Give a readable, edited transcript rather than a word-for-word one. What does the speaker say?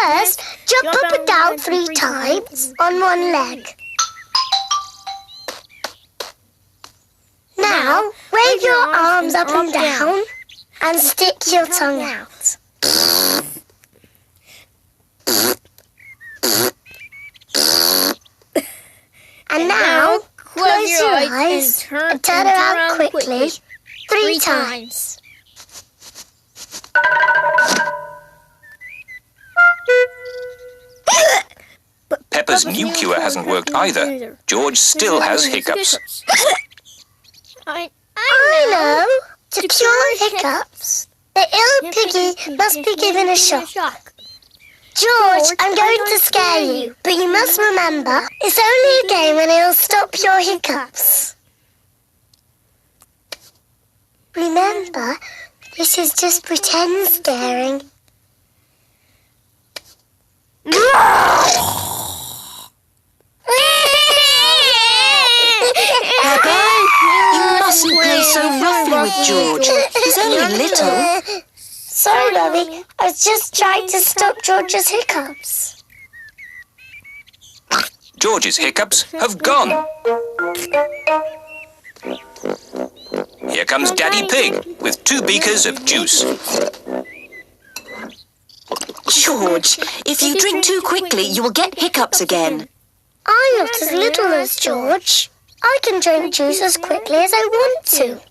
First, jump up and down 3 times on one leg. Now, wave your arms up and down and stick your tongue out. And now, close your eyes and turn around quickly 3 times. Peppa's new cure hasn't worked either. George still has hiccups. I know. To cure hiccups, the ill piggy must be given a shock. George, I'm going to scare you, but you must remember, it's only a game and it'll stop your hiccups. Remember, this is just pretend scaring. Peppa, you mustn't play so roughly with George. He's only little. Sorry, Mummy. I was just trying to stop George's hiccups. George's hiccups have gone. Here comes Daddy Pig with 2 beakers of juice. George, if you drink too quickly, you will get hiccups again. I'm not as little as George. I can drink juice as quickly as I want to.